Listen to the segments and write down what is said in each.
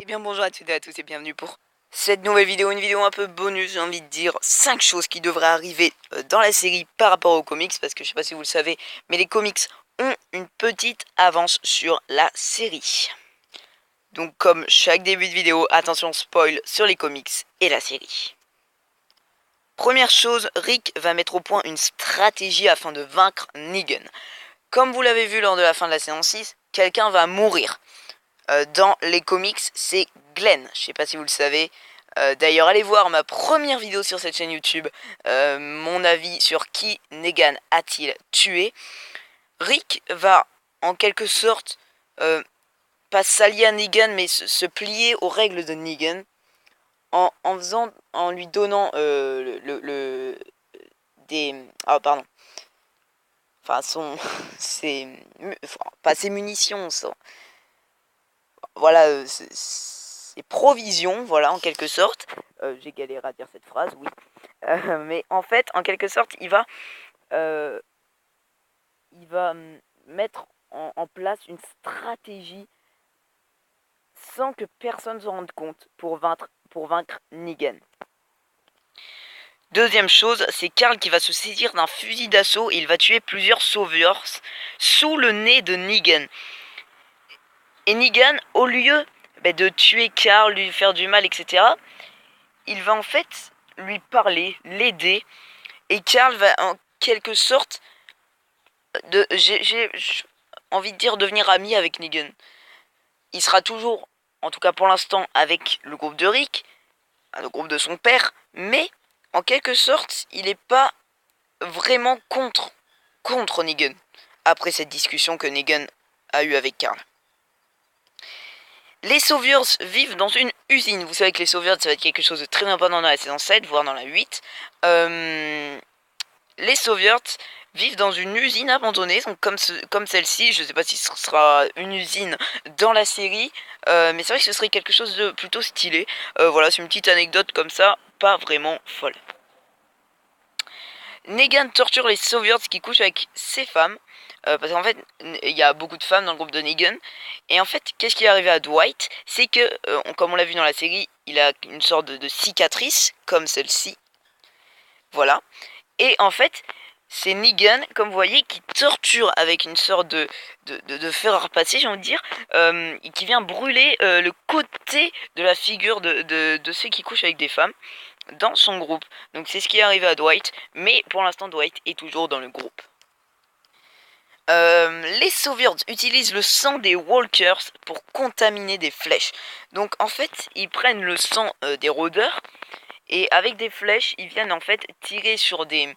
Eh bien bonjour à toutes et à tous et bienvenue pour cette nouvelle vidéo, une vidéo un peu bonus, j'ai envie de dire 5 choses qui devraient arriver dans la série par rapport aux comics, parce que je sais pas si vous le savez, mais les comics ont une petite avance sur la série. Donc comme chaque début de vidéo, attention spoil sur les comics et la série. Première chose, Rick va mettre au point une stratégie afin de vaincre Negan. Comme vous l'avez vu lors de la fin de la saison 6, quelqu'un va mourir. Dans les comics, c'est Glenn. Je sais pas si vous le savez. D'ailleurs, allez voir ma première vidéo sur cette chaîne YouTube. Mon avis sur qui Negan a-t-il tué. Rick va, en quelque sorte, pas s'allier à Negan, mais se plier aux règles de Negan. En lui donnant pardon. Enfin, pas ses munitions, voilà, ses provisions, voilà, en quelque sorte. J'ai galéré à dire cette phrase, oui. Mais en fait, en quelque sorte, euh, il va mettre en place une stratégie sans que personne s'en rende compte pour vaincre Negan. Deuxième chose, c'est Carl qui va se saisir d'un fusil d'assaut et il va tuer plusieurs sauveurs sous le nez de Negan. Et Negan, au lieu de tuer Carl, lui faire du mal, etc., il va en fait lui parler, l'aider, et Carl va en quelque sorte j'ai envie de dire devenir ami avec Negan. Il sera toujours, en tout cas pour l'instant, avec le groupe de Rick, le groupe de son père, mais en quelque sorte, il n'est pas vraiment contre Negan, après cette discussion que Negan a eue avec Carl. Les Saviors vivent dans une usine. Vous savez que les Saviors, ça va être quelque chose de très important dans la saison 7, voire dans la 8. Les Saviors vivent dans une usine abandonnée, donc comme celle-ci. Je ne sais pas si ce sera une usine dans la série, mais c'est vrai que ce serait quelque chose de plutôt stylé. Voilà, c'est une petite anecdote comme ça, pas vraiment folle. Negan torture les Saviors qui couchent avec ses femmes. Parce qu'en fait, il y a beaucoup de femmes dans le groupe de Negan. Et en fait, qu'est-ce qui est arrivé à Dwight? C'est que, comme on l'a vu dans la série, il a une sorte de cicatrice, comme celle-ci. Voilà. Et en fait, c'est Negan, comme vous voyez, qui torture avec une sorte de fer à repasser, j'ai envie de dire, qui vient brûler le côté de la figure de ceux qui couchent avec des femmes dans son groupe. Donc c'est ce qui est arrivé à Dwight, mais pour l'instant Dwight est toujours dans le groupe. Les Saviors utilisent le sang des Walkers pour contaminer des flèches. Donc en fait, ils prennent le sang des rôdeurs et avec des flèches, ils viennent en fait tirer sur des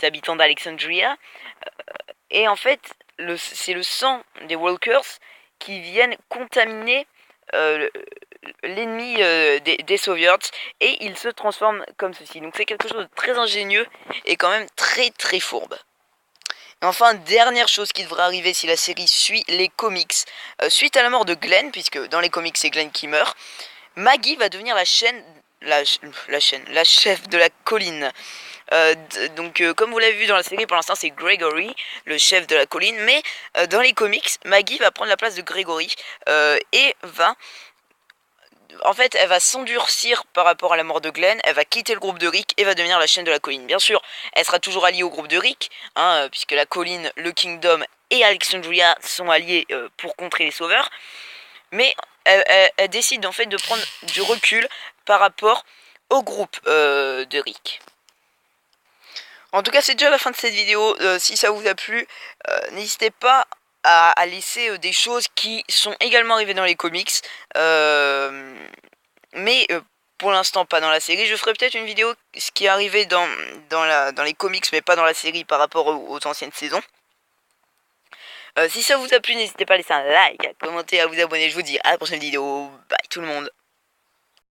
habitants d'Alexandria. Et en fait, c'est le sang des Walkers qui viennent contaminer l'ennemi des Saviors et ils se transforment comme ceci. Donc c'est quelque chose de très ingénieux et quand même très très fourbe. Et enfin, dernière chose qui devrait arriver si la série suit les comics, suite à la mort de Glenn, puisque dans les comics c'est Glenn qui meurt, Maggie va devenir la chef de la colline. Comme vous l'avez vu dans la série, pour l'instant c'est Gregory, le chef de la colline, mais dans les comics, Maggie va prendre la place de Gregory et elle va s'endurcir par rapport à la mort de Glenn, elle va quitter le groupe de Rick et va devenir la chaîne de la colline. Bien sûr, elle sera toujours alliée au groupe de Rick, puisque la colline, le Kingdom et Alexandria sont alliés pour contrer les sauveurs. Mais elle décide en fait de prendre du recul par rapport au groupe de Rick. En tout cas, c'est déjà la fin de cette vidéo. Si ça vous a plu, n'hésitez pas à laisser des choses qui sont également arrivées dans les comics. Mais pour l'instant pas dans la série. Je ferai peut-être une vidéo ce qui est arrivé dans les comics, mais pas dans la série par rapport aux anciennes saisons. Si ça vous a plu, n'hésitez pas à laisser un like, à commenter, à vous abonner. Je vous dis à la prochaine vidéo. Bye tout le monde.